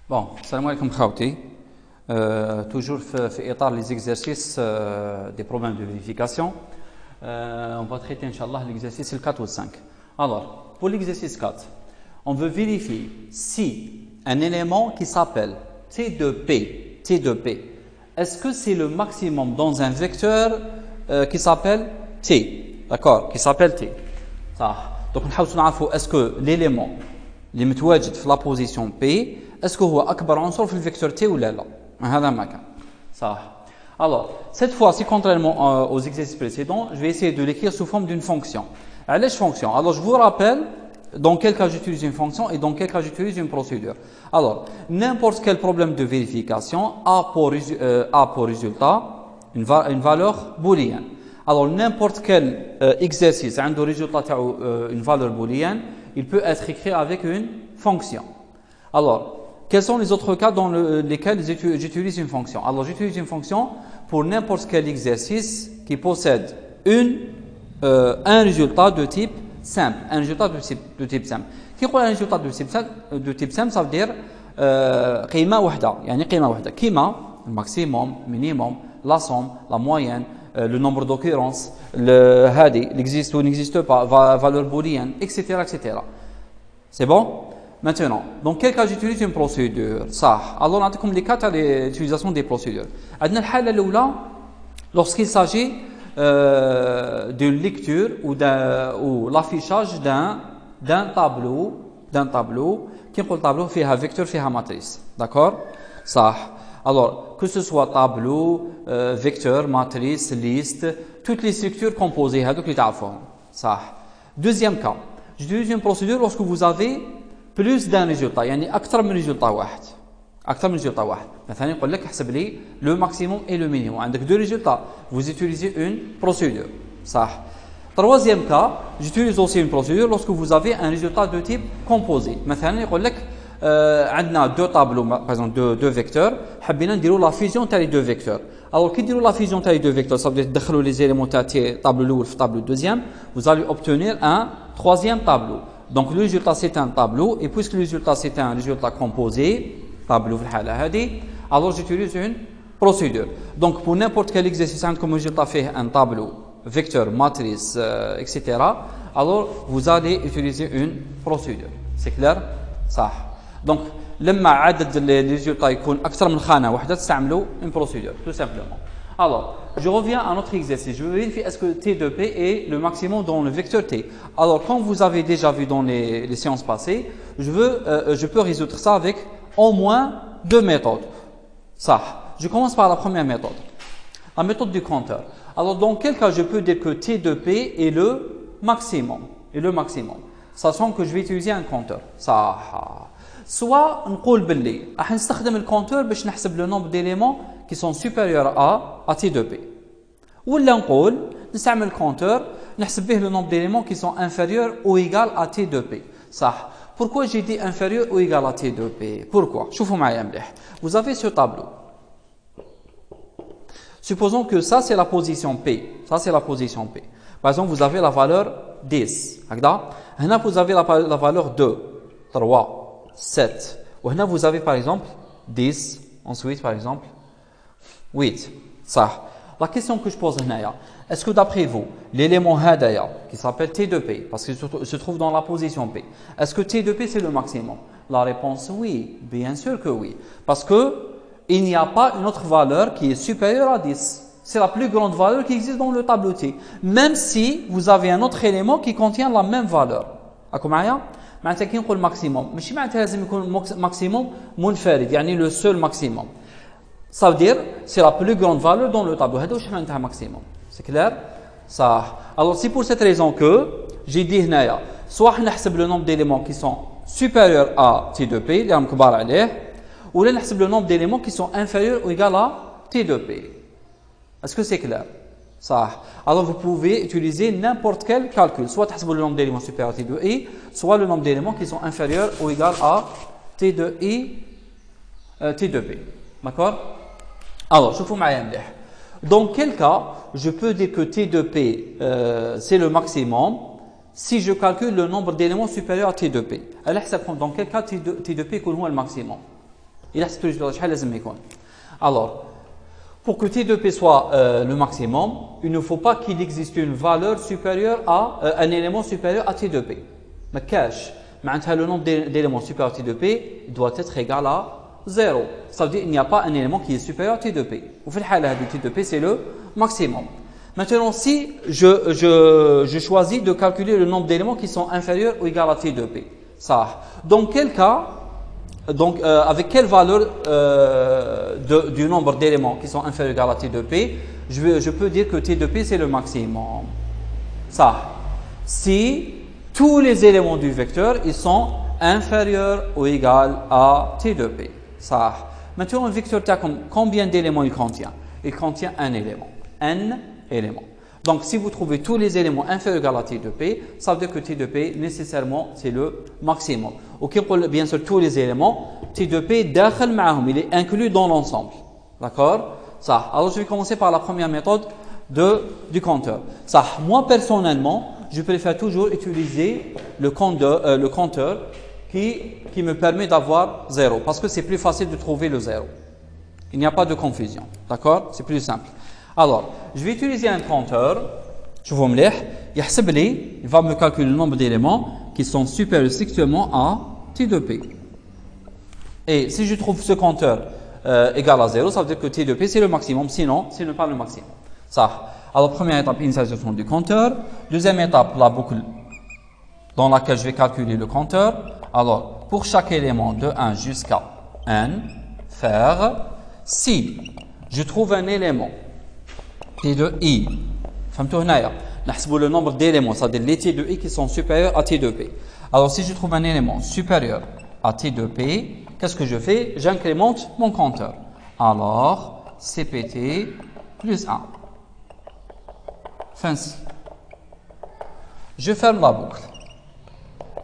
Bon, salam alaikum khawti. Toujours في إطار les exercices des problèmes de vérification. On va traiter, Inch'Allah, l'exercice 4 ou 5. Alors, pour l'exercice 4, on veut vérifier si un élément qui s'appelle T de P, est-ce que c'est le maximum dans un vecteur qui s'appelle T, d'accord, qui s'appelle T. Ça. Donc, est-ce que l'élément اللي متواجد في la position P, est-ce que هو أكبر عنصر في الفيكتور T ou لا؟ هذا ما كان. صح. Alors, cette fois-ci, contrairement aux exercices précédents, je vais essayer de l'écrire sous forme d'une fonction. Allez, fonction. Alors, je vous rappelle dans quel cas j'utilise une fonction et dans quel cas j'utilise une procédure. Alors, n'importe quel problème de vérification a pour résultat une valeur booléenne. Alors, n'importe quel exercice a un résultat une valeur booléenne, il peut être écrit avec une fonction. Alors, quels sont les autres cas dans lesquels j'utilise une fonction? Alors, j'utilise une fonction pour n'importe quel exercice qui possède un résultat de type simple. Un résultat de type simple. Qui est un résultat de type simple? Ça veut dire قيمة واحدة. يعني قيمة واحدة. كيما le maximum, minimum, la somme, la moyenne, le nombre d'occurrences, il existe ou n'existe pas, valeur booléenne, etc., etc. C'est bon? Maintenant, dans quel cas j'utilise une procédure? Ça. Alors, on a comme les cas d'utilisation des procédures. Lorsqu'il s'agit d'une lecture ou l'affichage d'un tableau, qui est le tableau fait un vecteur, fait une matrice. D'accord? Ça. Alors, que ce soit tableau, vecteur, matrice, liste, toutes les structures composées, ça. Deuxième cas, j'utilise une procédure lorsque vous avez plus d'un résultat, يعني أكثر من résultat واحد. أكثر من résultat واحد. مثلا يقول لك احسب لي le maximum et le minimum. عندك deux résultats, vous utilisez une procédure. صح. Troisième cas, j'utilise aussi une procédure lorsque vous avez un résultat de type composé. مثلا يقول لك عندنا deux tableaux, par exemple deux vecteurs, حبينا نديروا la fusion تاع les deux vecteurs. Alors qui ديروا la fusion تاع les deux vecteurs, ça veut dire تدخلوا les éléments تاع tableau الأول في tableau deuxième, vous allez obtenir un troisième tableau. Donc le résultat c'est un tableau, et puisque le résultat c'est un résultat composé, tableau في الحالة هذه, alors j'utilise une procédure. Donc pour n'importe quel exercice comme résultat fait un tableau, vecteur, matrice, etc. Alors vous allez utiliser une procédure. C'est clair? صح. Donc لما عدد الريزولتا يكون أكثر من خانة واحدة تستعملوا une procédure, tout simplement. Alors, je reviens à notre exercice. Je veux vérifier est-ce que T de P est le maximum dans le vecteur T. Alors, comme vous avez déjà vu dans les séances passées, je peux résoudre ça avec au moins deux méthodes. Ça. Je commence par la première méthode. La méthode du compteur. Alors, dans quel cas je peux dire que T de P est le maximum? Sachant que je vais utiliser un compteur. Ça. Soit نقول باللي راح نستخدم الكونتور باش نحسب le nombre d'éléments qui sont supérieurs à T de P. ولا نقول نستعمل الكونتور نحسب به le nombre d'éléments qui sont inférieurs ou égal à T de P. صح. Pourquoi j'ai dit inférieur ou égal à T de P? Pourquoi? شوفوا معايا مليح. Vous avez ce tableau. Supposons que ça c'est la position P. Ça c'est la position P. Par exemple, vous avez la valeur 10. هكذا. هنا vous avez la valeur 2, 3, 7. وهنا vous avez par exemple 10, ensuite par exemple 8. Ça. La question que je pose هنايا, est-ce que d'après vous, l'élément هذايا qui s'appelle T de P, parce qu'il se trouve dans la position P, est-ce que T de P c'est le maximum? La réponse oui, bien sûr que oui. Parce que il n'y a pas une autre valeur qui est supérieure à 10. C'est la plus grande valeur qui existe dans le tableau T. Même si vous avez un autre élément qui contient la même valeur. راكم معايا؟ معناتها كي نقول ماكسيموم ماشي معناتها لازم يكون ماكسيموم منفرد يعني le seul maximum. Ça veut dire c'est la plus grande valeur dans le tableau. هذا واش معناتها maximum. C'est clair? صح. Alors c'est pour cette raison que j'ai dit هنايا soit نحسب le nombre d'éléments qui sont supérieurs à T de P اللي راهم كبار عليه ولا نحسب le nombre d'éléments qui sont inférieurs ou égal à T de P. Est-ce que c'est clair? Ça. Alors vous pouvez utiliser n'importe quel calcul, soit le nombre d'éléments supérieur à T de I, soit le nombre d'éléments qui sont inférieurs ou égal à T de I, T de P. D'accord? Alors, je vous mets dans quel cas je peux dire que T de P c'est le maximum si je calcule le nombre d'éléments supérieur à T de P? Alors, dans quel cas T de P est le maximum? Il a alors, pour que T de P soit le maximum, il ne faut pas qu'il existe une valeur supérieure à un élément supérieur à T de P. Mais cache, le nombre d'éléments supérieurs à T de P doit être égal à 0. Ça veut dire qu'il n'y a pas un élément qui est supérieur à T de P. Au fait, T de P, c'est le maximum. Maintenant, si je choisis de calculer le nombre d'éléments qui sont inférieurs ou égaux à T de P, ça, dans quel cas, donc avec quelle valeur du nombre d'éléments qui sont inférieurs ou égaux à T de P, je peux dire que T de P c'est le maximum. Ça, si tous les éléments du vecteur ils sont inférieurs ou égaux à T de P. Ça. Maintenant, le vecteur combien d'éléments il contient? Il contient un élément. N éléments. Donc, si vous trouvez tous les éléments inférieurs ou égaux à T de P, ça veut dire que T de P, nécessairement, c'est le maximum. Ok, bien sûr, tous les éléments, T de P, il est inclus dans l'ensemble. D'accord? Ça. Alors, je vais commencer par la première méthode du compteur. Ça. Moi, personnellement, je préfère toujours utiliser le compteur qui me permet d'avoir 0. Parce que c'est plus facile de trouver le 0. Il n'y a pas de confusion. D'accord? C'est plus simple. Alors, je vais utiliser un compteur. Je vous mets. Il va me calculer le nombre d'éléments qui sont supérieurs strictement à T de P. Et si je trouve ce compteur égal à 0, ça veut dire que T de P c'est le maximum. Sinon, ce n'est pas le maximum. Ça. Alors, première étape, initialisation du compteur. Deuxième étape, la boucle dans laquelle je vais calculer le compteur. Alors, pour chaque élément de 1 jusqu'à n, faire si je trouve un élément T de I, le nombre d'éléments, c'est-à-dire les T de I qui sont supérieurs à T de P. Alors, si je trouve un élément supérieur à T de P, qu'est-ce que je fais? J'incrémente mon compteur. Alors, CPT plus 1. Fin ci. Je ferme la boucle.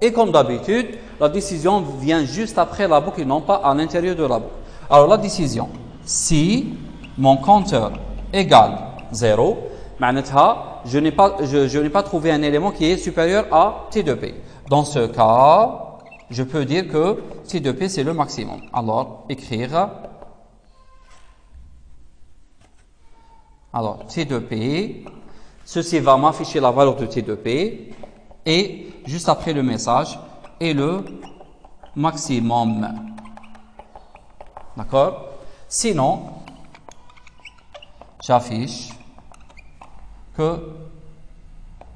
Et comme d'habitude, la décision vient juste après la boucle et non pas à l'intérieur de la boucle. Alors, la décision, si mon compteur égale 0, je n'ai pas trouvé un élément qui est supérieur à T de P. Dans ce cas, je peux dire que T de P c'est le maximum. Alors, écrire. Alors, T de P, ceci va m'afficher la valeur de T de P et juste après le message est le maximum. D'accord? Sinon, j'affiche que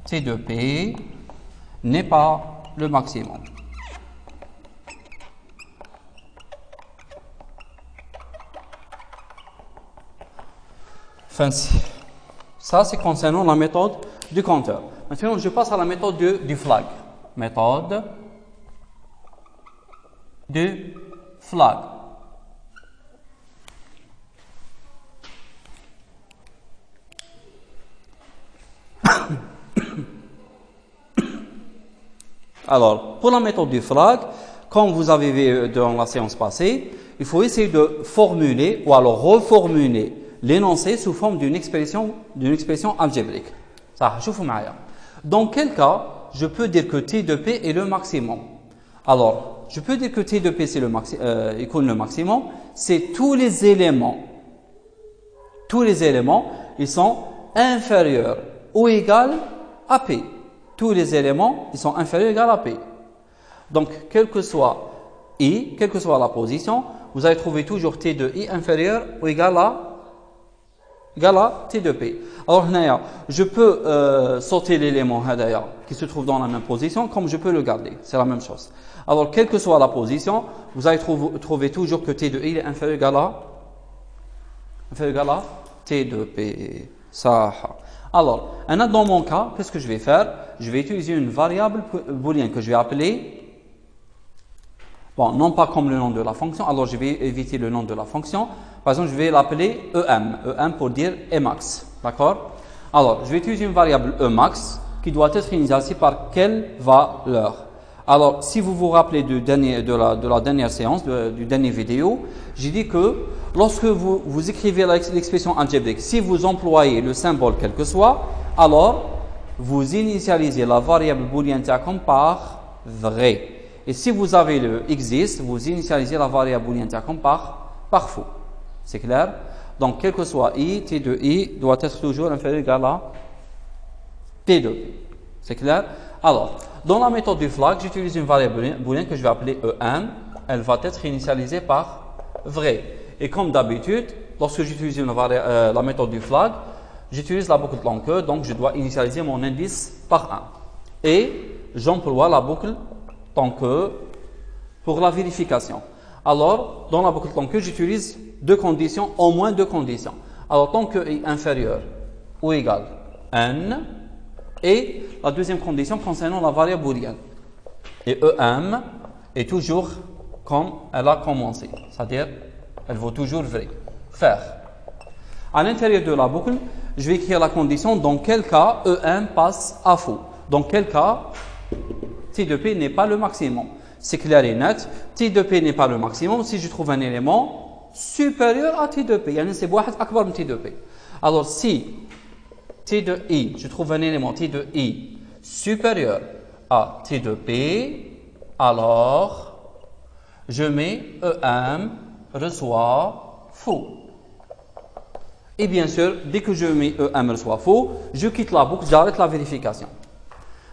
T de P n'est pas le maximum. Fin ci. Ça, c'est concernant la méthode du compteur. Maintenant, je passe à la méthode du flag. Méthode du flag. Alors, pour la méthode du flag, comme vous avez vu dans la séance passée, il faut essayer de formuler ou alors reformuler l'énoncé sous forme d'une expression algébrique. Ça, je vous mets. Dans quel cas, je peux dire que T de P est le maximum? Alors, je peux dire que T de P c'est le maximum, c'est tous les éléments, ils sont inférieurs ou égaux à P. Tous les éléments, ils sont inférieurs ou égaux à P. Donc, quel que soit I, quelle que soit la position, vous allez trouver toujours T de I inférieur ou égal à T de P. Alors, je peux sauter l'élément qui se trouve dans la même position, comme je peux le garder. C'est la même chose. Alors, quelle que soit la position, vous allez trouver toujours que T de I est inférieur ou égal à T de P. Ça. Alors, dans mon cas, qu'est-ce que je vais faire? Je vais utiliser une variable booléenne que je vais appeler, bon, non pas comme le nom de la fonction, alors je vais éviter le nom de la fonction. Par exemple, je vais l'appeler EM pour dire Emax, d'accord? Alors, je vais utiliser une variable Emax qui doit être initialisée par quelle valeur? Alors, si vous vous rappelez de la dernière séance, du dernier vidéo, j'ai dit que lorsque vous écrivez l'expression algébrique, si vous employez le symbole quel que soit, alors vous initialisez la variable booléenne par vrai. Et si vous avez le existe, vous initialisez la variable booléenne par faux. C'est clair? Donc, quel que soit i, t de i doit être toujours inférieur ou égal à t de p. C'est clair? Alors, dans la méthode du flag, j'utilise une variable booléenne que je vais appeler em. Elle va être initialisée par vrai. Et comme d'habitude, lorsque j'utilise la méthode du flag, j'utilise la boucle tant que, donc je dois initialiser mon indice par 1. Et j'emploie la boucle tant que pour la vérification. Alors, dans la boucle tant que, j'utilise deux conditions, au moins deux conditions. Alors, tant que est inférieur ou égal n, et la deuxième condition concernant la variable booléenne. Et em est toujours comme elle a commencé, c'est-à-dire elle vaut toujours vrai. Faire. À l'intérieur de la boucle, je vais écrire la condition dans quel cas em passe à faux. Dans quel cas t de p n'est pas le maximum. C'est clair et net. T de p n'est pas le maximum si je trouve un élément supérieur à t de p. يعني c'est واحد أكبر من t de p. Alors si t de i, je trouve un élément t de i supérieur à t de p, alors je mets em reçoit faux. Et bien sûr, dès que je mets em reçoit faux, je quitte la boucle, j'arrête la vérification.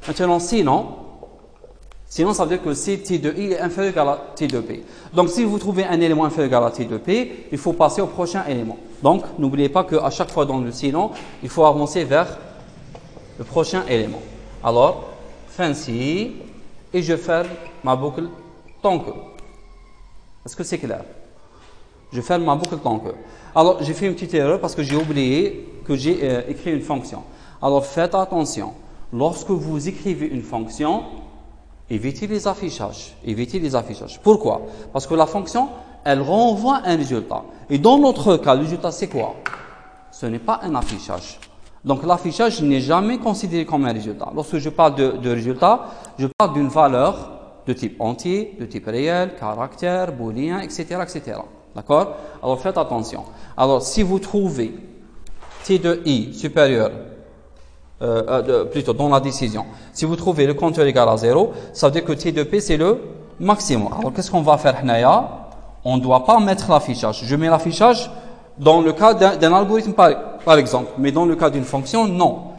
Maintenant, sinon ça veut dire que si t de i est inférieur à t de p. Donc si vous trouvez un élément inférieur à t de p, il faut passer au prochain élément. Donc n'oubliez pas qu'à chaque fois dans le sinon, il faut avancer vers le prochain élément. Alors, fancy, et je ferme ma boucle tant que. Est-ce que c'est clair? Je ferme ma boucle tant que. Alors, j'ai fait une petite erreur parce que j'ai oublié que j'ai écrit une fonction. Alors, faites attention. Lorsque vous écrivez une fonction, évitez les affichages. Évitez les affichages. Pourquoi? Parce que la fonction, elle renvoie un résultat. Et dans notre cas, le résultat, c'est quoi? Ce n'est pas un affichage. Donc, l'affichage n'est jamais considéré comme un résultat. Lorsque je parle de résultat, je parle d'une valeur de type entier, de type réel, caractère, booléen, etc., etc. D'accord? Alors, faites attention. Alors, si vous trouvez t de i supérieur, plutôt dans la décision, si vous trouvez le compteur égal à 0, ça veut dire que t de p, c'est le maximum. Alors, qu'est-ce qu'on va faire, Hnaya? On ne doit pas mettre l'affichage. Je mets l'affichage dans le cas d'un algorithme, par exemple. Mais dans le cas d'une fonction, non.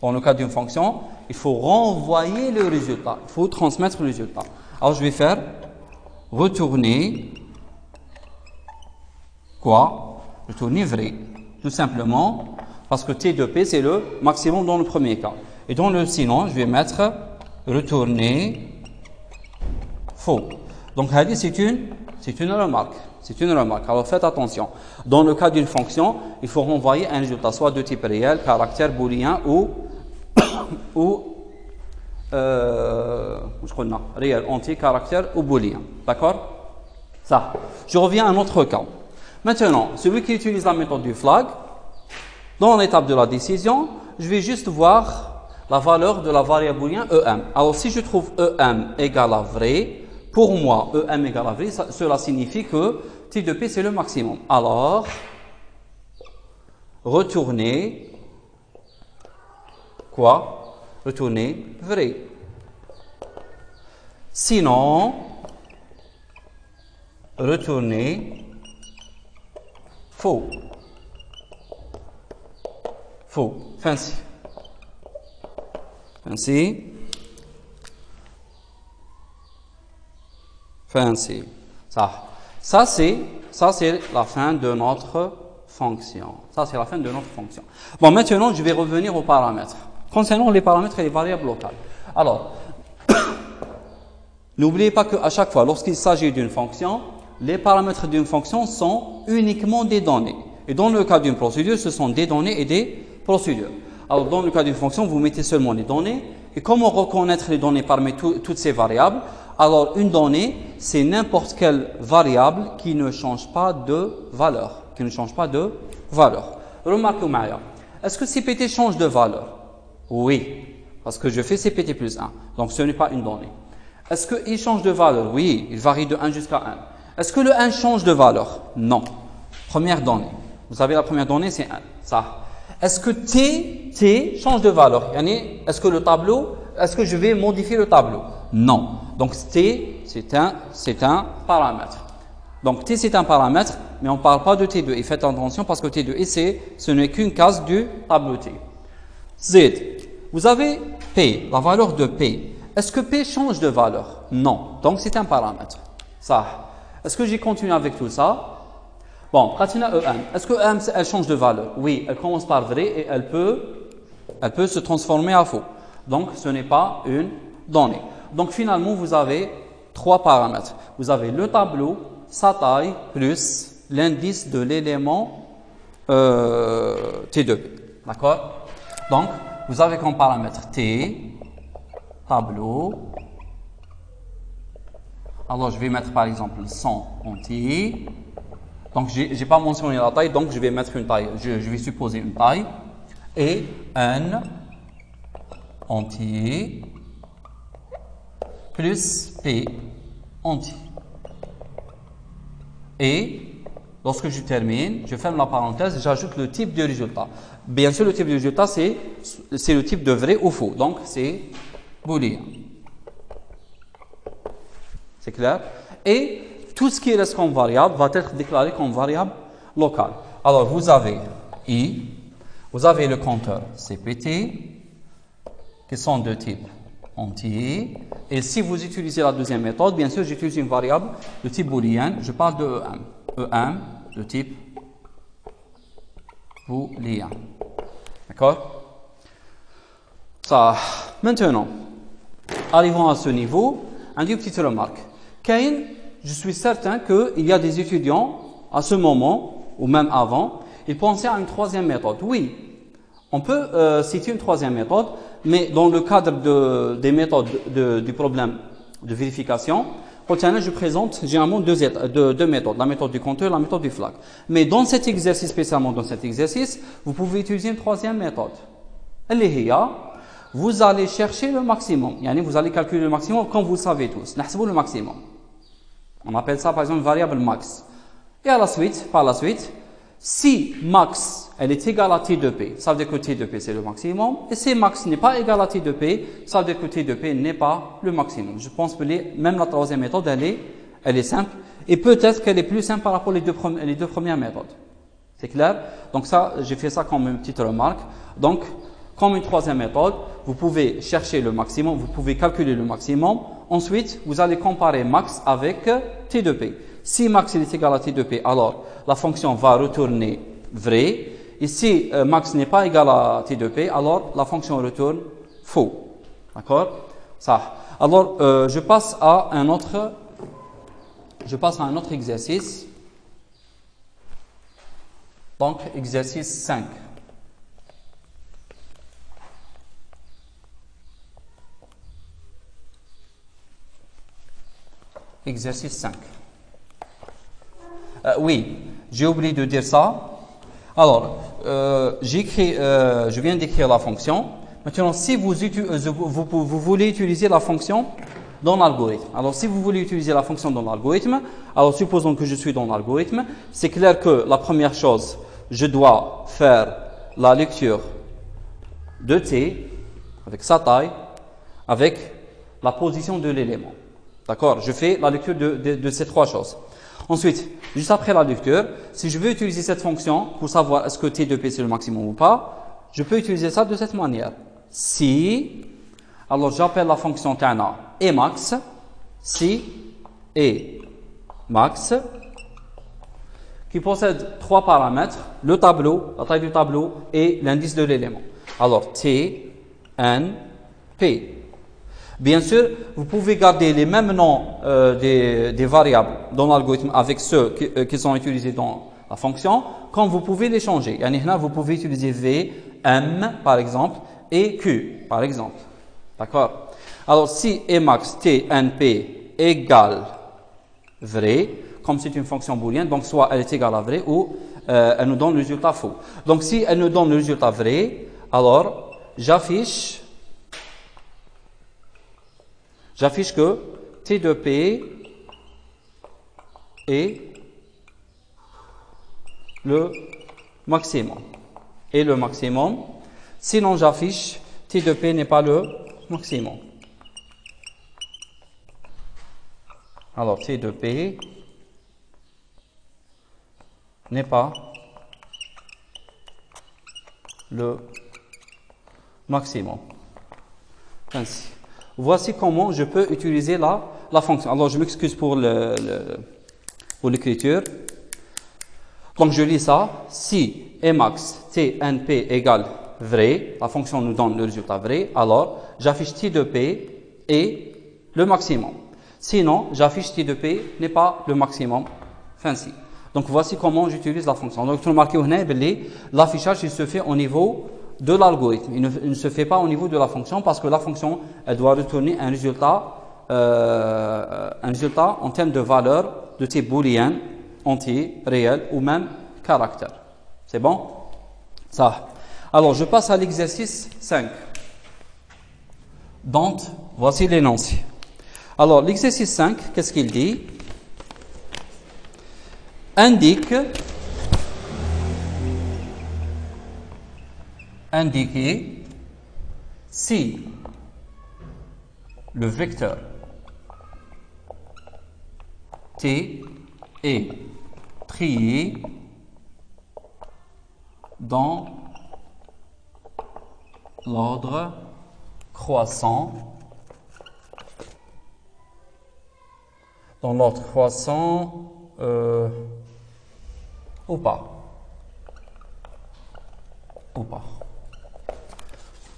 Dans le cas d'une fonction, il faut renvoyer le résultat. Il faut transmettre le résultat. Alors, je vais faire retourner quoi? Retourner vrai. Tout simplement parce que t de p, c'est le maximum dans le premier cas. Et dans le sinon, je vais mettre retourner faux. Donc, c'est une remarque. C'est une remarque. Alors, faites attention. Dans le cas d'une fonction, il faut renvoyer un résultat, soit de type réel, caractère, booléen ou réel, entier, caractère ou booléen. D'accord? Ça. Je reviens à un autre cas. Maintenant, celui qui utilise la méthode du flag, dans l'étape de la décision, je vais juste voir la valeur de la variable booléen em. Alors, si je trouve em égale à vrai, pour moi, em égale à vrai, cela signifie que t de p, c'est le maximum. Alors, retourner quoi? Retourner vrai. Sinon, retourner faux. Faux. Fancy. Fancy. Fancy. Ça c'est la fin de notre fonction. Ça, c'est la fin de notre fonction. Bon, maintenant, je vais revenir aux paramètres. Concernant les paramètres et les variables locales. Alors, n'oubliez pas qu'à chaque fois, lorsqu'il s'agit d'une fonction, les paramètres d'une fonction sont uniquement des données. Et dans le cas d'une procédure, ce sont des données et des procédures. Alors, dans le cas d'une fonction, vous mettez seulement les données. Et comment reconnaître les données parmi toutes ces variables? Alors, une donnée, c'est n'importe quelle variable qui ne change pas de valeur. Remarquez, Maya, est-ce que CPT change de valeur? Oui, parce que je fais CPT plus 1. Donc, ce n'est pas une donnée. Est-ce qu'il change de valeur? Oui, il varie de 1 jusqu'à 1. Est-ce que le 1 change de valeur? Non. Première donnée. Vous savez, la première donnée, c'est 1. Ça. Est-ce que T change de valeur? Est-ce que je vais modifier le tableau? Non. Donc T, c'est un paramètre. Donc T, c'est un paramètre, mais on ne parle pas de T2. Et faites attention parce que T2 et C, ce n'est qu'une case du tableau T. Z. Vous avez P, la valeur de P. Est-ce que P change de valeur? Non. Donc c'est un paramètre. Ça. Est-ce que j'ai continué avec tout ça? Bon, Katina EM. Est-ce que EM, elle change de valeur? Oui, elle commence par vrai et elle peut se transformer à faux. Donc ce n'est pas une donnée. Donc finalement, vous avez trois paramètres. Vous avez le tableau, sa taille, plus l'indice de l'élément T2. D'accord? Donc, vous avez comme paramètre T, tableau. Alors, je vais mettre par exemple 100 en T. Donc, je n'ai pas mentionné la taille, donc je vais mettre une taille. Je vais supposer une taille. Et N entier plus P entier. Et lorsque je termine, je ferme la parenthèse, j'ajoute le type de résultat. Bien sûr, le type de résultat, c'est le type de vrai ou faux. Donc, c'est booléen. C'est clair? Et tout ce qui reste comme variable va être déclaré comme variable locale. Alors, vous avez I, vous avez le compteur CPT, qui sont de type entier. Et si vous utilisez la deuxième méthode, bien sûr, j'utilise une variable de type booléen. Je parle de EM. EM de type booléen. D'accord? Ça. Maintenant, arrivons à ce niveau. Une petite remarque. Cain, je suis certain qu'il y a des étudiants à ce moment, ou même avant, ils pensaient à une troisième méthode. Oui, on peut citer une troisième méthode, mais dans le cadre des méthodes du problème de vérification, je présente généralement deux méthodes, la méthode du compteur et la méthode du flag. Mais dans cet exercice, spécialement dans cet exercice, vous pouvez utiliser une troisième méthode. Vous allez chercher le maximum, vous allez calculer le maximum comme vous le savez tous. Le maximum. On appelle ça par exemple variable max. Et par la suite, si max elle est égale à T de P, ça veut dire que T de P c'est le maximum. Et si max n'est pas égal à T de P, ça veut dire que T de P n'est pas le maximum. Je pense que même la troisième méthode, elle est simple. Et peut-être qu'elle est plus simple par rapport aux les deux premières méthodes. C'est clair? Donc ça, j'ai fait ça comme une petite remarque. Donc, comme une troisième méthode, vous pouvez chercher le maximum, vous pouvez calculer le maximum. Ensuite, vous allez comparer max avec T de P. Si max est égal à T de P, alors la fonction va retourner vrai. Et si max n'est pas égal à T de P, alors la fonction retourne faux. D'accord? Ça. Alors, je passe à un autre exercice. Donc, exercice 5. Exercice 5. Oui, j'ai oublié de dire ça. Alors, je viens d'écrire la fonction. Maintenant, si vous voulez utiliser la fonction dans l'algorithme. Alors, si vous voulez utiliser la fonction dans l'algorithme, alors supposons que je suis dans l'algorithme, c'est clair que la première chose, je dois faire la lecture de T, avec sa taille, avec la position de l'élément. D'accord? Je fais la lecture de ces trois choses. Ensuite, juste après la lecture, si je veux utiliser cette fonction pour savoir est-ce que T de P c'est le maximum ou pas, je peux utiliser ça de cette manière. Si, alors j'appelle la fonction Tana et max, si et max, qui possède trois paramètres, le tableau, la taille du tableau et l'indice de l'élément. Alors T, N, P. Bien sûr, vous pouvez garder les mêmes noms des variables dans l'algorithme avec ceux qui sont utilisés dans la fonction, comme vous pouvez les changer. Vous pouvez utiliser V, M par exemple, et Q par exemple. D'accord? Alors, si Emax T, N, P égale vrai, comme c'est une fonction booléenne, donc soit elle est égale à vrai ou elle nous donne le résultat faux. Donc, si elle nous donne le résultat vrai, alors j'affiche que T de P est le maximum. Et le maximum. Sinon, j'affiche T de P n'est pas le maximum. Alors, T de P n'est pas le maximum. Ainsi. Voici comment je peux utiliser la fonction. Alors, je m'excuse pour l'écriture. Donc, je lis ça. Si Emax TNP égale vrai, la fonction nous donne le résultat vrai, alors j'affiche T de P et le maximum. Sinon, j'affiche T de P n'est pas le maximum. Fancy. Donc, voici comment j'utilise la fonction. Donc, remarquez, l'affichage il se fait au niveau de l'algorithme. Il ne se fait pas au niveau de la fonction parce que la fonction, elle doit retourner un résultat en termes de valeur de type booléen, entier, réel ou même caractère. C'est bon? Ça. Alors, je passe à l'exercice 5. Donc, voici l'énoncé. Alors, l'exercice 5, qu'est-ce qu'il dit? Indiquer si le vecteur T est trié dans l'ordre croissant, ou pas.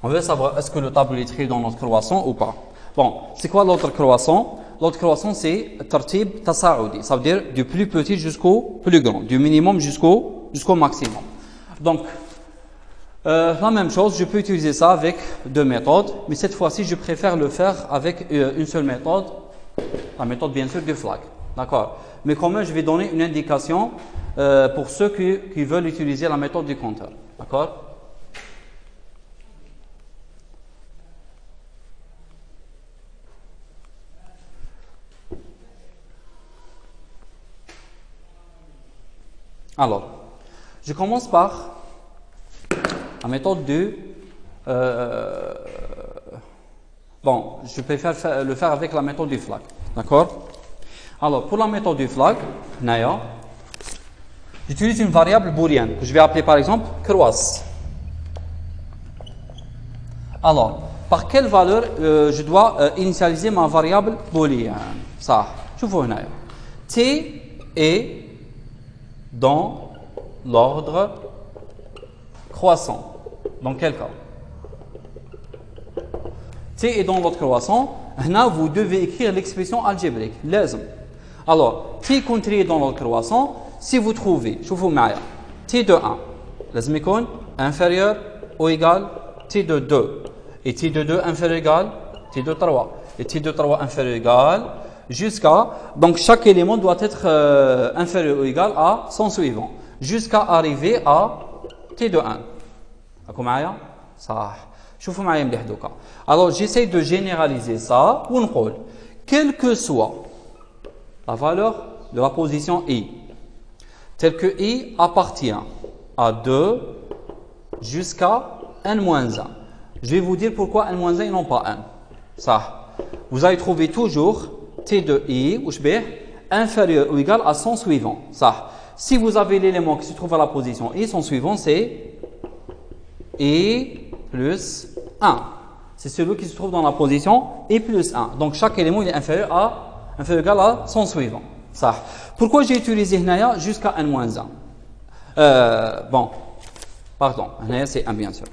On veut savoir est-ce que le tableau est trié dans l'ordre croissant ou pas. Bon, c'est quoi l'ordre croissant? L'ordre croissant, c'est tartib tasa'udi. Ça veut dire du plus petit jusqu'au plus grand, du minimum jusqu'au maximum. Donc, la même chose, je peux utiliser ça avec deux méthodes, mais cette fois-ci, je préfère le faire avec une seule méthode, la méthode bien sûr du flag. D'accord? Mais quand même, je vais donner une indication pour ceux qui veulent utiliser la méthode du compteur. D'accord? Alors, je commence par la méthode de... bon, je préfère le faire avec la méthode du flag. D'accord? Alors, pour la méthode du flag, j'utilise une variable booléenne que je vais appeler par exemple croisse. Alors, par quelle valeur je dois initialiser ma variable booléenne? Ça, je vous vois. T est dans l'ordre croissant. Dans quel cas? T est dans l'ordre croissant. Là, vous devez écrire l'expression algébrique. Lazim. Alors, T contre dans l'ordre croissant. Si vous trouvez, je vous mets T de 1, lazim يكون inférieur ou égal T de 2. Et T de 2 inférieur ou égal T de 3. Et T de 3 inférieur ou égal jusqu'à, donc chaque élément doit être inférieur ou égal à son suivant, jusqu'à arriver à T de 1. راكم معايا؟ صح. شوفوا معايا مليح دوكا. Alors j'essaie de généraliser ça ونقول quelle que soit la valeur de la position I, telle que I appartient à 2 jusqu'à n-1. Je vais vous dire pourquoi n-1 et non pas 1. Ça. Vous allez trouver toujours T de I ou inférieur ou égal à son suivant. Ça. Si vous avez l'élément qui se trouve à la position I, son suivant c'est I plus 1. C'est celui qui se trouve dans la position I plus 1. Donc chaque élément il est inférieur ou égal à son suivant. Ça. Pourquoi j'ai utilisé Hnaya jusqu'à n-1? Bon, pardon, Hnaya c'est 1 bien sûr.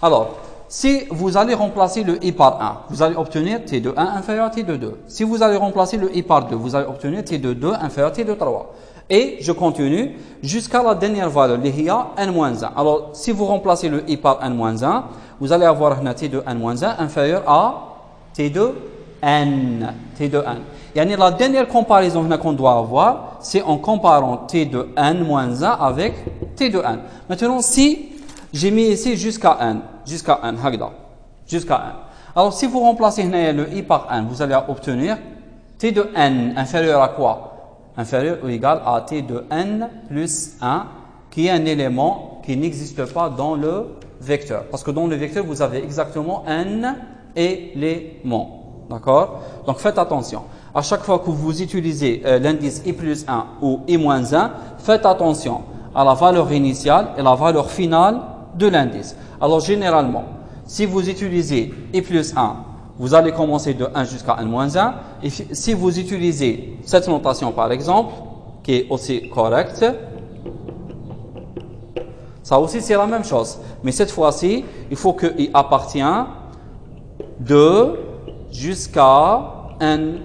Alors, si vous allez remplacer le I par 1, vous allez obtenir T de 1 inférieur à T de 2. Si vous allez remplacer le I par 2, vous allez obtenir T de 2 inférieur à T de 3. Et je continue jusqu'à la dernière valeur, l'IA n-1. Alors, si vous remplacez le I par n-1, vous allez avoir T de n-1 inférieur à T de n. T de n. Yani la dernière comparaison qu'on doit avoir, c'est en comparant T de n-1 avec T de n. Maintenant, si j'ai mis ici jusqu'à n, jusqu'à n. Alors, si vous remplacez le I par n, vous allez obtenir T de n inférieur à quoi? Inférieur ou égal à T de n plus 1, qui est un élément qui n'existe pas dans le vecteur. Parce que dans le vecteur, vous avez exactement n éléments. D'accord? Donc, faites attention. à chaque fois que vous utilisez l'indice i plus 1 ou i moins 1, faites attention à la valeur initiale et la valeur finale de l'indice. Alors généralement, si vous utilisez i plus 1, vous allez commencer de 1 jusqu'à n moins 1. Et si vous utilisez cette notation par exemple, qui est aussi correcte, ça aussi c'est la même chose. Mais cette fois-ci, il faut que i appartient de jusqu'à n.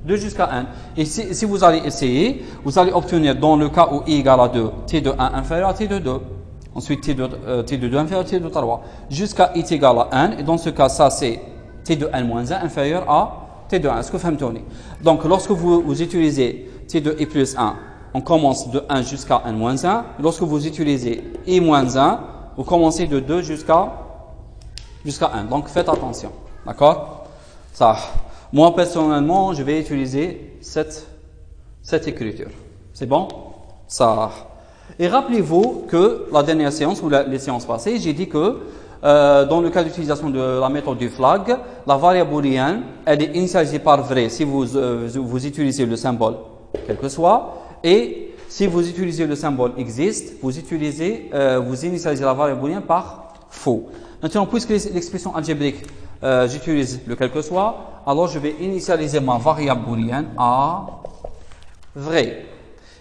2 jusqu'à n. Et si vous allez essayer, vous allez obtenir dans le cas où i égale à 2, t de 1 inférieur à t de 2. Ensuite, t de 2 inférieur à t de 3. Jusqu'à i est égal à n. Et dans ce cas, ça c'est t de n moins 1 inférieur à t de 1. Est-ce que vous fahmtoni? Donc, lorsque vous utilisez t de i plus 1, on commence de 1 jusqu'à n moins 1. Lorsque vous utilisez i moins 1, vous commencez de 2 jusqu'à 1. Donc, faites attention. D'accord? Ça. Moi, personnellement, je vais utiliser cette écriture. C'est bon? Ça. Et rappelez-vous que la dernière séance ou les séances passées, j'ai dit que dans le cas d'utilisation de la méthode du flag, la variable booléenne, elle est initialisée par vrai si vous utilisez le symbole quel que soit. Et si vous utilisez le symbole existe, vous initialisez la variable booléenne par faux. Maintenant, puisque l'expression algébrique, j'utilise le quel que soit, alors je vais initialiser ma variable booléenne à vrai.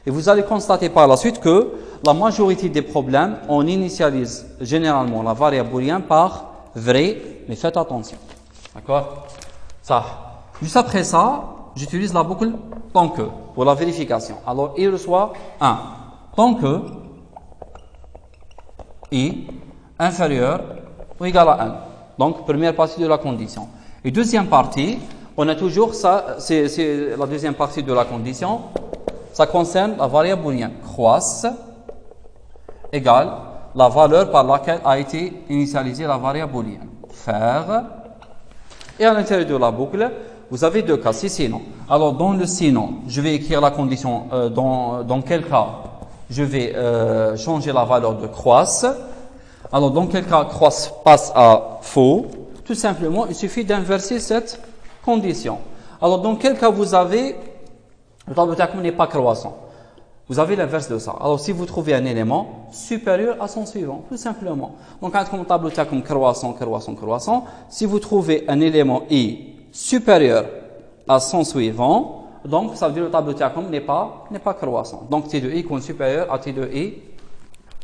Et vous allez constater par la suite que la majorité des problèmes, on initialise généralement la variable booléenne par vrai, mais faites attention. D'accord? Ça. Juste après ça, j'utilise la boucle tant que pour la vérification. Alors, il reçoit 1. Tant que i inférieur ou égal à 1. Donc, première partie de la condition. Et deuxième partie, on a toujours ça, c'est la deuxième partie de la condition. Ça concerne la variable booléenne croisse égale la valeur par laquelle a été initialisée la variable booléenne. Faire. Et à l'intérieur de la boucle, vous avez deux cas, si sinon. Alors, dans le sinon, je vais écrire la condition dans quel cas je vais changer la valeur de croisse. Alors, dans quel cas croisse passe à faux? Tout simplement, il suffit d'inverser cette condition. Alors, dans quel cas vous avez, le tableau Takum n'est pas croissant. Vous avez l'inverse de ça. Alors, si vous trouvez un élément supérieur à son suivant, tout simplement. Donc, quand le tableau Takum croissant, si vous trouvez un élément i supérieur à son suivant, donc ça veut dire que le tableau Takum n'est pas croissant. Donc, t de i est supérieur à t de i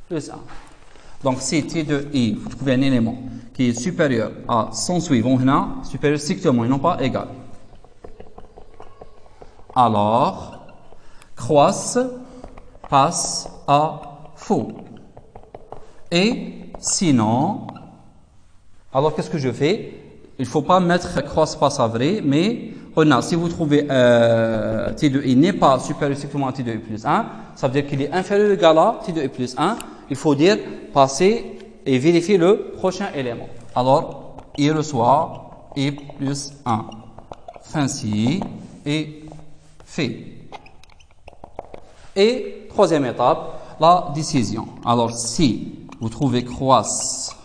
plus 1. Donc, si t de i, vous trouvez un élément qui est supérieur à son suivant, supérieur strictement et non pas égal. Alors, croisse passe à faux. Et sinon, alors qu'est-ce que je fais? Il ne faut pas mettre croisse passe à vrai, mais si vous trouvez t de i n'est pas supérieur strictement à t de i plus 1, ça veut dire qu'il est inférieur ou égal à t de i plus 1. Il faut dire passer et vérifier le prochain élément. Alors, il reçoit i plus 1. Ainsi et fait. Et troisième étape, la décision. Alors, si vous trouvez croisse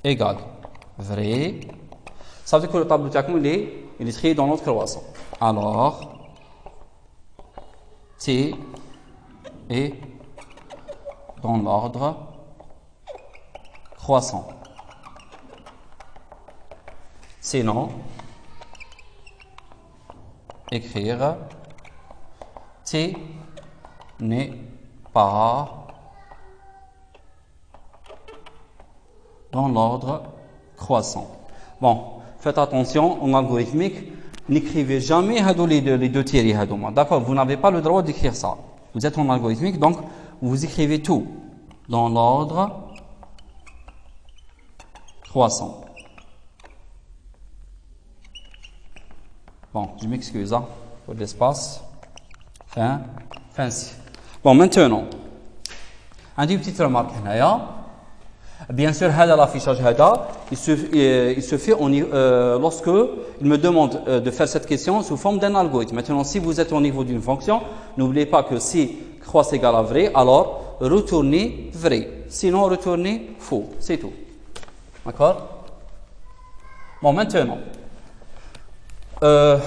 égale vrai, ça veut dire que le tableau Takum il est trié dans notre croissant. Alors, t est dans l'ordre croissant. Sinon, écrire t n'est pas dans l'ordre croissant. Bon, faites attention en algorithmique, n'écrivez jamais les deux tiers. D'accord, vous n'avez pas le droit d'écrire ça. Vous êtes en algorithmique, donc vous écrivez tout dans l'ordre croissant. Bon, je m'excuse pour l'espace. Fancy. Bon, maintenant, une petite remarque. Bien sûr, l'affichage il se fait lorsque il me demande de faire cette question sous forme d'un algorithme. Maintenant, si vous êtes au niveau d'une fonction, n'oubliez pas que si croisse égale à vrai, alors retournez vrai. Sinon, retournez faux. C'est tout. D'accord? Bon, maintenant, Alors,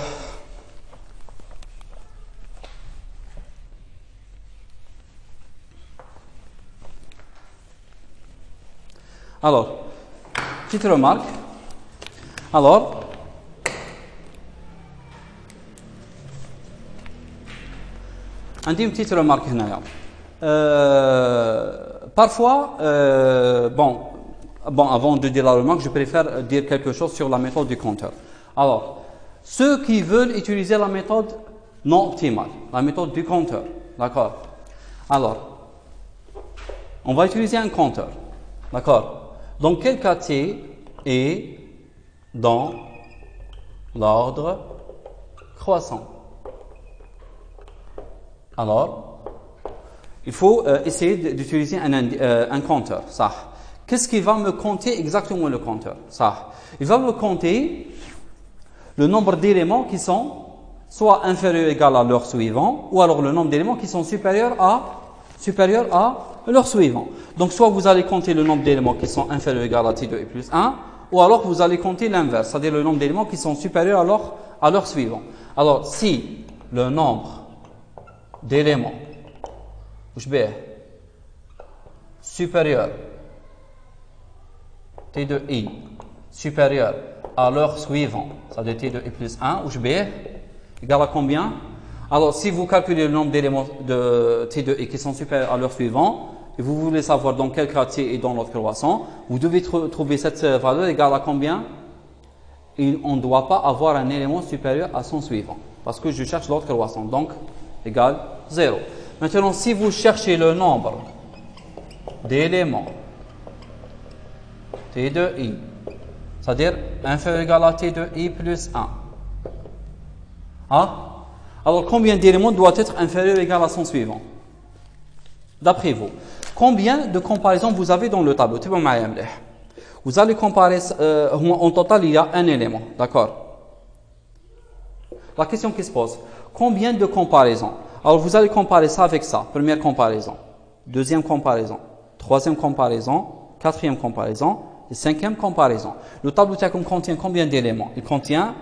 petite remarque. Alors, عندي une petite remarque هنايا. Parfois, bon, avant de dire la remarque, je préfère dire quelque chose sur la méthode du compteur. Alors, ceux qui veulent utiliser la méthode non optimale, la méthode du compteur, d'accord? Alors, on va utiliser un compteur, d'accord? Dans quel cas t est dans l'ordre croissant? Alors, il faut essayer d'utiliser un compteur, ça. Qu'est-ce qui va me compter exactement le compteur? Ça. Il va me compter le nombre d'éléments qui sont soit inférieurs ou égal à leur suivant, ou alors le nombre d'éléments qui sont supérieurs à leur suivant. Donc, soit vous allez compter le nombre d'éléments qui sont inférieurs ou égal à T2i plus 1, ou alors vous allez compter l'inverse, c'est-à-dire le nombre d'éléments qui sont supérieurs à leur suivant. Alors, si le nombre d'éléments supérieur T2i supérieur à leur suivant, c'est-à-dire T2i plus 1, égal à combien? Alors, si vous calculez le nombre d'éléments de T2i qui sont supérieurs à leur suivant, et vous voulez savoir dans quel cas T est dans l'ordre croissant, vous devez trouver cette valeur égale à combien? Et on ne doit pas avoir un élément supérieur à son suivant, parce que je cherche l'ordre croissant, donc égale 0. Maintenant, si vous cherchez le nombre d'éléments T2i, c'est-à-dire inférieur ou égal à T2i plus 1, alors combien d'éléments doit être inférieur ou égal à son suivant? D'après vous, combien de comparaisons vous avez dans le tableau? Vous allez comparer, en total, il y a un élément, d'accord? La question qui se pose, combien de comparaisons? Alors, vous allez comparer ça avec ça. Première comparaison, deuxième comparaison, troisième comparaison, quatrième comparaison et cinquième comparaison. Le tableau contient combien d'éléments? Il contient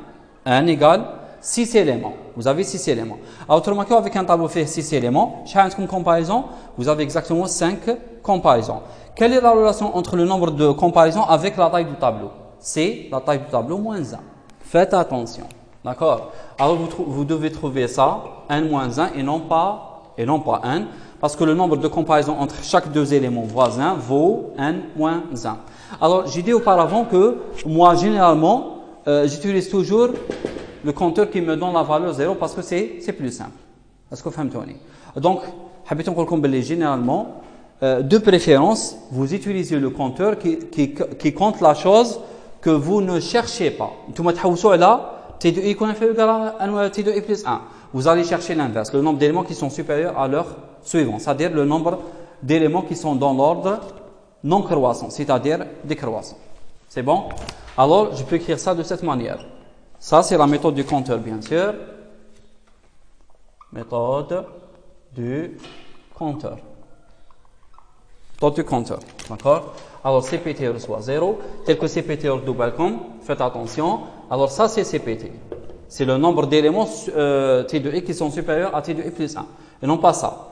1 égale 6 éléments. Vous avez 6 éléments. Alors, autrement qu'avec un tableau fait 6 éléments, chaque comparaison, vous avez exactement 5 comparaisons. Quelle est la relation entre le nombre de comparaisons avec la taille du tableau? C'est la taille du tableau moins 1. Faites attention. D'accord? Alors, vous devez trouver ça, 1 moins 1 et non pas 1, parce que le nombre de comparaisons entre chaque deux éléments voisins vaut 1 moins 1. Alors, j'ai dit auparavant que moi, généralement, j'utilise toujours le compteur qui me donne la valeur 0 parce que c'est plus simple. Est-ce que vous comprenez? Donc, généralement, de préférence, vous utilisez le compteur qui compte la chose que vous ne cherchez pas. T2i T2i plus 1. Vous allez chercher l'inverse, le nombre d'éléments qui sont supérieurs à leur suivant, c'est-à-dire le nombre d'éléments qui sont dans l'ordre non croissant, c'est-à-dire décroissant. C'est bon? Alors, je peux écrire ça de cette manière. Ça, c'est la méthode du compteur, bien sûr. Méthode du compteur. Méthode du compteur, d'accord? Alors, CPT reçoit 0, tel que CPT double com, faites attention. Alors, ça, c'est CPT. C'est le nombre d'éléments T2i qui sont supérieurs à T2i plus 1. Et non pas ça.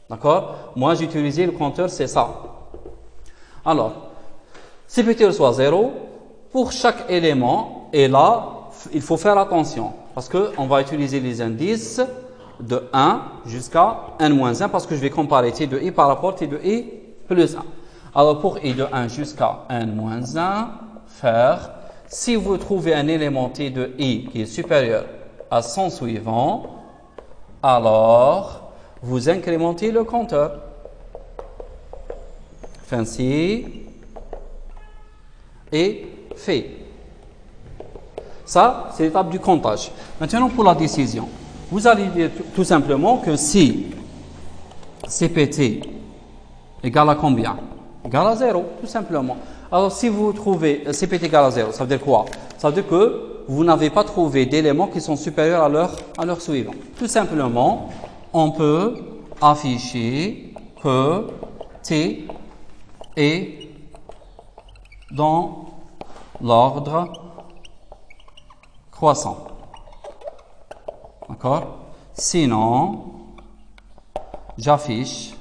D'accord? Moi, j'ai utilisé le compteur, c'est ça. Alors, CPT reçoit 0. Pour chaque élément, et là, il faut faire attention. Parce qu'on va utiliser les indices de 1 jusqu'à 1 moins 1, parce que je vais comparer T2i par rapport à T2i plus 1. Alors, pour i de 1 jusqu'à 1 moins 1, faire, si vous trouvez un élément T2i qui est supérieur à son suivant, alors, vous incrémentez le compteur. Ainsi, et fait. Ça, c'est l'étape du comptage. Maintenant, pour la décision, vous allez dire tout simplement que si CPT égale à combien? Égale à 0, tout simplement. Alors, si vous trouvez CPT égale à 0, ça veut dire quoi? Ça veut dire que vous n'avez pas trouvé d'éléments qui sont supérieurs à leur suivant. Tout simplement, on peut afficher que T est dans l'ordre croissant. d'accord? Sinon, j'affiche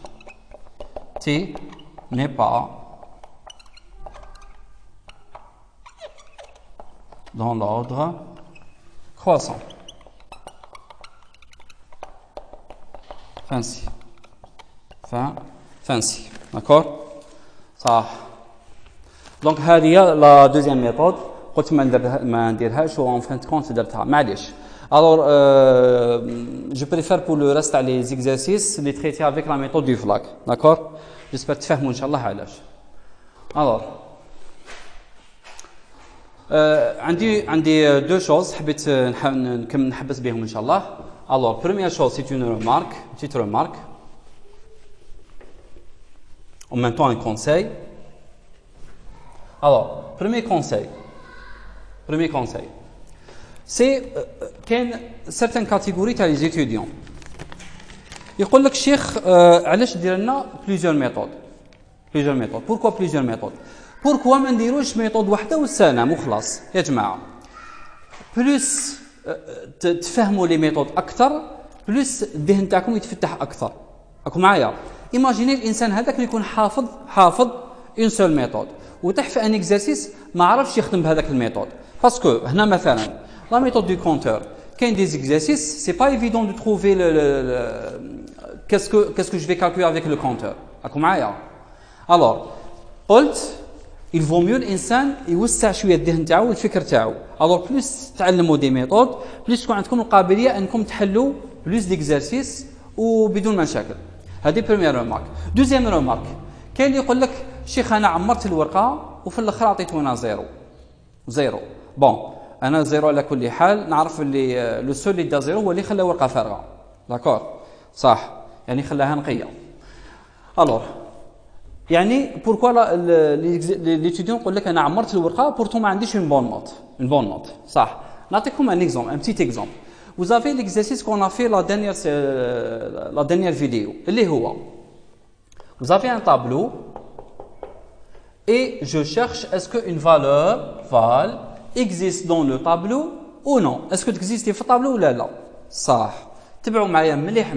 T n'est pas dans l'ordre croissant. Fancy. Fancy. D'accord? Ça. Donc, هذه la deuxième méthode. قلت ما نديرهاش و en fin de compte درتها. معليش. Alors, je préfère pour le reste les exercices les traiter avec la méthode du flag. D'accord? J'espère تفهموا إن شاء الله علاش. Alors, عندي deux choses حبيت نحبس بهم إن شاء الله. Alors, première chose, c'est une remarque, une petite remarque. En même temps, un conseil. Alors, premier conseil. C'est qu'il y a certaines catégories de les étudiants. يقول لك الشيخ علاش دير لنا plusieurs méthodes. Pourquoi plusieurs méthodes? Pourquoi ما نديروش ميثود واحده والسلام وخلاص يا جماعه. بلوس تفهموا لي ميثود اكثر بلوس الذهن تاعكم يتفتح اكثر. راكم معايا؟ ايماجيني الانسان هذاك اللي يكون حافظ اون سول ميثود وتح في ان اكزرسيس ما عرفش يخدم بهذاك الميثود. باسكو هنا مثلا لا ميثود دو كونتور كاين دي اكزرسيس سي با ايفيدون دو تروفي qu'est-ce que je vais calculer avec le compteur. راكم معايا؟ الوغ قلت il vaut mieux الانسان يوسع شويه الذهن تاعو والفكر تاعو. الوغ بلوس تعلموا دي ميثود بلوس تكون عندكم القابليه انكم تحلوا بلوس ديكزرسيس وبدون مشاكل. هذه بروميير رومارك. دوزيام رومارك كاين اللي يقول لك شيخ انا عمرت الورقه وفي الاخر عطيتونا زيرو. بون انا زيرو على كل حال نعرف اللي لو سول اللي دا زيرو هو اللي خلى ورقه فارغه. داكور صح يعني خلاها نقيه. الوغ يعني بوركوا ليتيديون يقول لك انا عمرت الورقه بورتو ما عنديش اون بون نوت صح. نعطيكم ان اكزومبل ان بتيت اكزومبل. Vous avez l'exercice qu'on a fait la dernière vidéo. اللي هو vous avez un tableau et je cherche est-ce qu'une valeur val existe dans le tableau ou non. Est-ce que existe في الطابلو ولا لا؟ صح. تبعوا معايا مليح.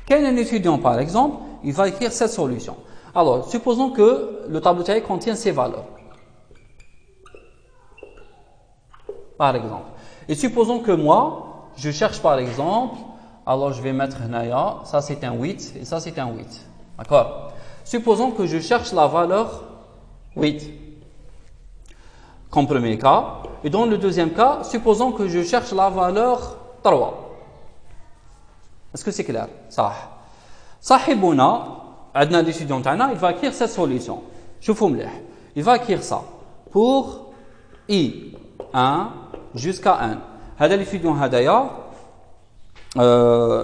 كاين un étudiant par exemple, il va écrire cette solution. Alors, supposons que le tableau taille contient ces valeurs. Par exemple. Et supposons que moi, je cherche par exemple, alors je vais mettre Naya, ça c'est un 8 et ça c'est un 8. D'accord? Supposons que je cherche la valeur 8. Comme premier cas. Et dans le deuxième cas, supposons que je cherche la valeur 3. Est-ce que c'est clair? Ça. صاحبنا عندنا l'étudiant تاعنا il va écrire cette solution. شوفوا مليح. Il va écrire ça pour i 1 jusqu'à n. هذا l'étudiant هذايا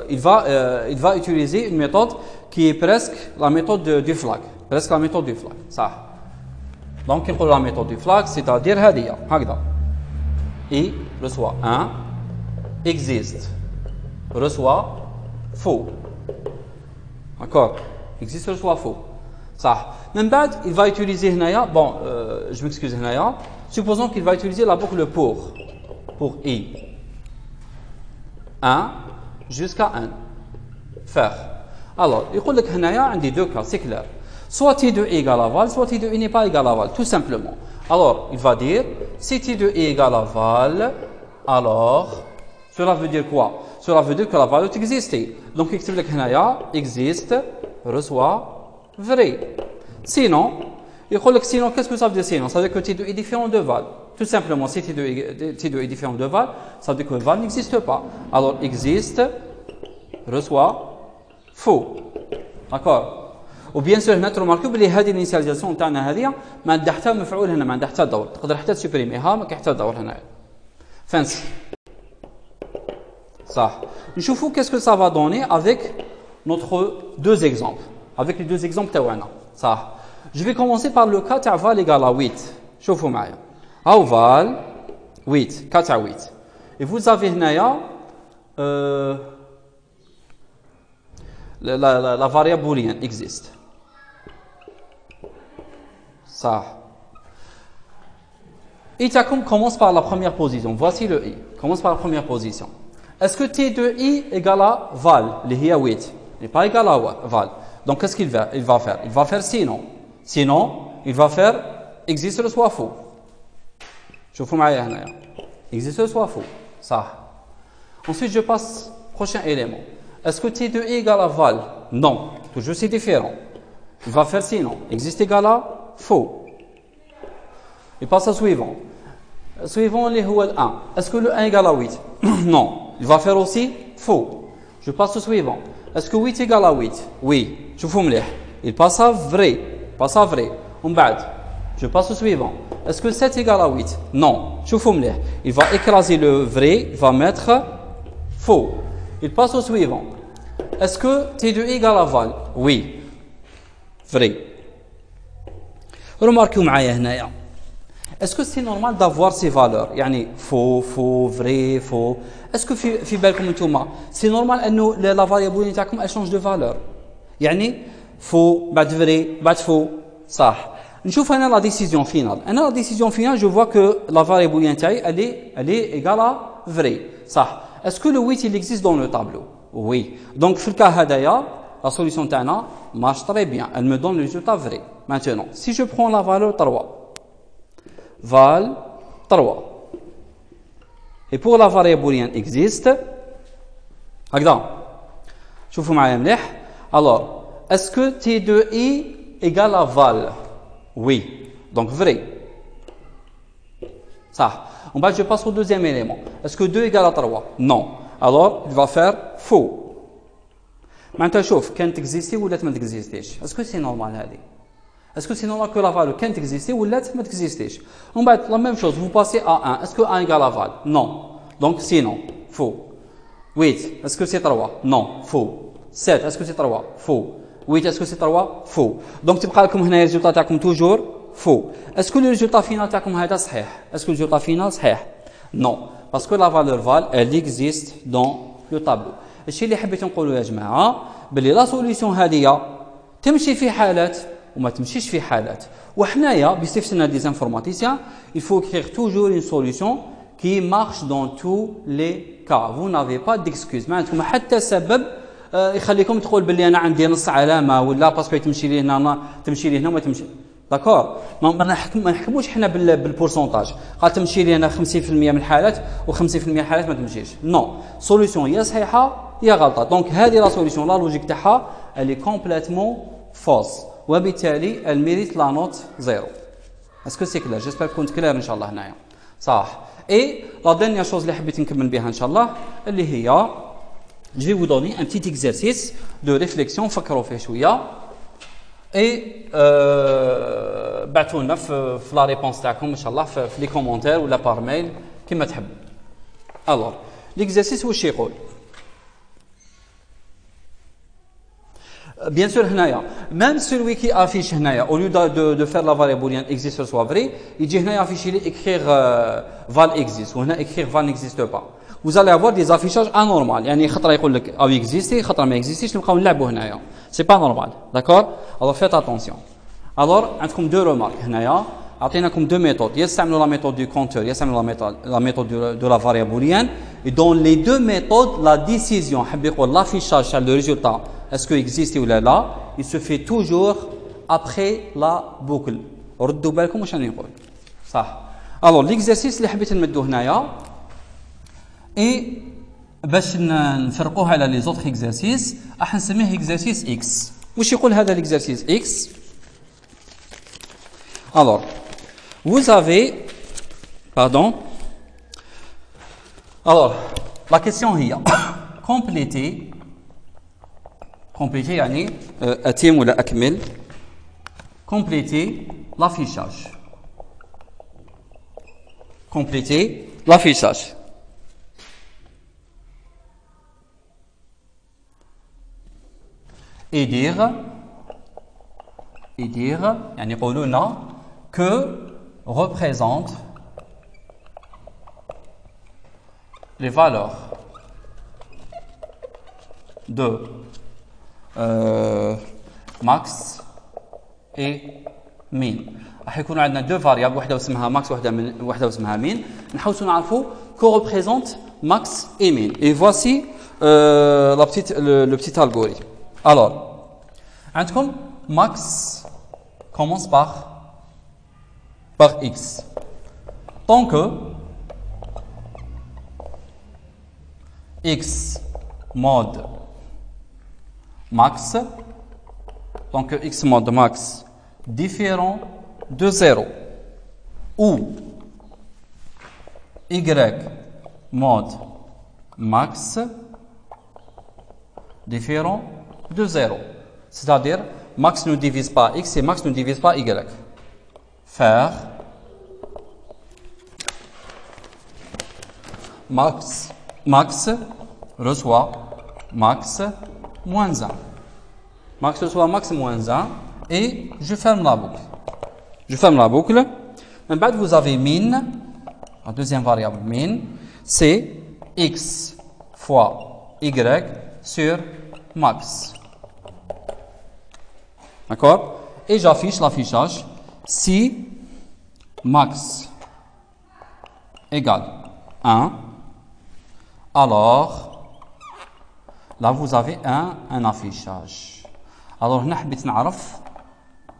il va utiliser une méthode qui est presque la méthode du flag. Presque la méthode du flag. صح. Donc نقول la méthode du flag c'est-à-dire هذه هكذا. i reçoit 1 existe reçoit faux. D'accord? Existe reçoit faux. صح. من بعد il va utiliser هنايا bon je m'excuse هنايا. Supposons qu'il va utiliser la boucle pour i 1 jusqu'à n. Faire. Alors, يقول لك هنايا عندي deux cas, c'est clair. Soit t2 est égal à val, soit t2 n'est pas égal à val, tout simplement. Alors, il va dire si t2 est égal à val, alors cela veut dire quoi? Cela veut dire que la valeur existe. Donc, يكتب لك هنايا existe reçoit vrai. Sinon, يقول لك sinon qu'est-ce que ça veut dire sinon? Ça veut dire que t2 est différent de val. Tout simplement, si t2 est différent de val, ça veut dire que val n'existe pas. Alors, existe reçoit faux. D'accord? وبيان سور هنا تروماركو بلي هذه الانيسياليزاسيون تاعنا هذه ما عندها حتى مفعول هنا ما عندها حتى دور تقدر حتى تسوبريميها ما كاين حتى دور هنا فانسي صح. نشوفوا qu'est-ce que ça va donner avec notre deux exemples avec les deux exemples تاعنا صح. Je vais commencer par le cas تاع val égal à 8. شوفوا معايا هاو val 8 cas تاع 8 et vous avez هنايا la variable booléenne existe. Ça. I commence par la première position. Voici le i. Commence par la première position. Est-ce que T de I égale à val, اللي هي 8 n'est pas égal à val. Donc qu'est-ce qu'il va faire? Il va faire sinon. Sinon, il va faire existe soit faux. شوفوا معايا هنايا. Existe soit faux. Ça. Ensuite, je passe prochain élément. Est-ce que T de I égale à val? Non. Toujours c'est différent. Il va faire sinon. Existe égale à faux. Il passe au suivant. Suivant les هو 1. Est-ce que le 1 égale à 8? Non. Il va faire aussi faux. Je passe au suivant. Est-ce que 8 égale à 8? Oui. شوفوا مليح. Il passe à vrai. Passe à vrai. ومن بعد je passe au suivant. Est-ce que 7 égale à 8? Non. شوفوا مليح. Il va écraser le vrai, il va mettre faux. Il passe au suivant. Est-ce que T de I égale à val? Oui. Vrai. Remarquez معايا هنايا. Est-ce que c'est normal d'avoir ces valeurs? يعني faux, faux, vrai, faux. Est-ce que في بالكم انتوما c'est normal انه la variable تاعكم elle change de valeur؟ يعني faux بعد vrai بعد faux صح. نشوف هنا la décision finale. انا la décision finale je vois que la variable تاعي elle est égale à vrai صح. Est-ce que le 8 il existe dans le tableau? Oui. Donc في الكا هدايا la solution تاعنا marche très bien. Elle me donne le résultat vrai. Maintenant, si je prends la valeur 3 val 3 et pour la variable booléenne existe هكذا شوفوا معايا مليح. alors est-ce que T de I égale à val? Oui, donc vrai ça. En bas je passe au deuxième élément. Est-ce que 2 égale à 3? non. alors il va faire faux. معناتها شوف كانت تكزيستي ولا ما تكزيستيش. est-ce que c'est normal هذه؟ Est-ce que c'est normal que la valeur quand existe ou l'autre ne existe? On va la même chose, vous passez à 1. Est-ce que 1 égale à val? Non. Donc sinon, faux. 8, est-ce que c'est 3? Non, faux. 7, est-ce que c'est 3? Faux. 8, est-ce que c'est 3? Faux. Donc tu prends comme هنا résultat تاعكم toujours faux. Est-ce que le résultat final تاعكم هذا صحيح? Est-ce que le résultat final صحيح? Non. Parce que la valeur val, elle existe dans le tableau. الشيء اللي حبيت نقوله يا جماعة باللي لا سوليسيون هذه تمشي في حالات وما تمشيش في حالات. وحنايا بصفتنا دي انفورماتيسيان il faut écrire toujours une solution qui marche dans tous les cas. vous n'avez pas d'excuse. ما عندكم حتى سبب يخليكم تقول باللي انا عندي نص علامه ولا باسكو تمشي لي هنا تمشي لي هنا وما تمشي. داكور ما نحكموش حنا بالبورسونتاج. قال تمشي لي هنا 50% من الحالات و50% من الحالات ما تمشيش. نو سوليسيون يا صحيحه يا غلطه. دونك هذه لا سوليسيون لا لوجيك تاعها elle est complètement fausse. وبالتالي elle mérite la note 0. Est-ce que c'est clair? J'espère que كنت clair ان شاء الله هنايا. صح. Et la dernière chose اللي حبيت نكمل بها ان شاء الله اللي هي je vais vous donner un petit exercice de réflexion فكروا فيه شويه. Et بعثوا لنا في la réponse تاعكم ان شاء الله في les commentaires ولا par mail كما تحبوا. Alors l'exercice واش يقول؟ Bien sûr, même celui qui affiche au lieu de faire la variable booléenne existe soit vrai, il dit afficher écrire val existe ou écrire val n'existe pas. Vous allez avoir des affichages anormaux. يعني خطرة يقول لك أو existe, خطرة ما existeش نبقاو نلعبوا هنايا. C'est pas normal, d'accord? Alors faites attention. Alors عندكم deux remarques هنايا. أعطيناكم deux méthodes. يستعملوا la méthode du compteur, يستعملوا la méthode de la variable booléenne. Et dans les deux méthodes, la décision, l'affichage sur le résultat, est-ce que existe ou là, il se fait toujours après la boucle. ردوا بالكم واش راني نقول. صح. Alors l'exercice اللي حبيت نمدوه هنايا et باش نفرقوه على les autres exercices راح نسميه exercice X. واش يقول هذا l'exercice X? Alors vous avez pardon. Alors la question هي compléter يعني أتم ولا أكمل compléter l'affichage. Compléter l'affichage. Et dire يعني يقولوا لنا que représente les valeurs de max et min. راح يكون عندنا deux variables واحده اسمها max واحده اسمها min. نحاولوا نعرفوا que représente max et min. Et voici le petit algorithme. Alors, عندكم max commence par x. Tant que x mod max, tant que x mod max différent de 0 ou y mod max différent de 0. C'est-à-dire, max ne divise pas x et max ne divise pas y. Faire max reçoit max moins 1. Max reçoit max moins 1 et je ferme la boucle. Ensuite, vous avez min, la deuxième variable min, c'est x fois y sur max. D'accord? Et j'affiche l'affichage si max égale 1, alors là vous avez un affichage. Alors,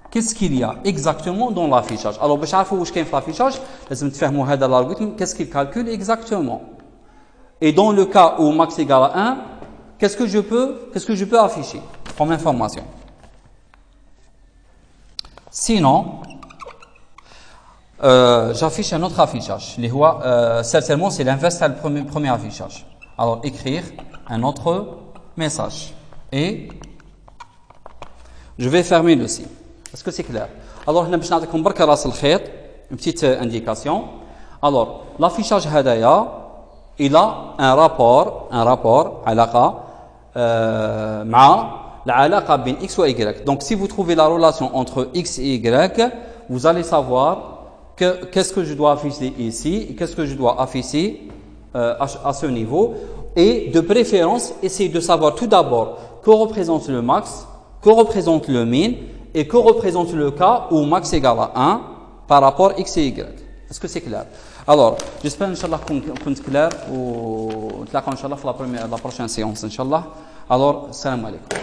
qu'est-ce qu'il y a exactement dans l'affichage? Alors, pour savoir ce qu'il y a dans l'affichage, il faut comprendre l'algorithme, qu'est-ce qu'il calcule exactement. Et dans le cas où max égale à 1, qu'est-ce que je peux afficher comme information? Sinon, j'affiche un autre affichage. Certainement, c'est l'inverse du premier affichage. Alors, écrire un autre message. Et je vais fermer le site. Est-ce que c'est clair? Alors, je vais vous donner une petite indication. Alors, l'affichage Hadaya, il a un rapport علاقة مع العلاقة بين x et y. Donc, si vous trouvez la relation entre x et y, vous allez savoir qu'est-ce que je dois afficher ici et qu'est-ce que je dois afficher à ce niveau. Et de préférence, essayez de savoir tout d'abord que représente le max, que représente le min et que représente le cas où max égale à 1 par rapport à x et y. Est-ce que c'est clair? Alors, j'espère Inch'Allah qu'on est clair ou on se Inch'Allah pour la prochaine séance. Inch'Allah. Alors, salam alaikum.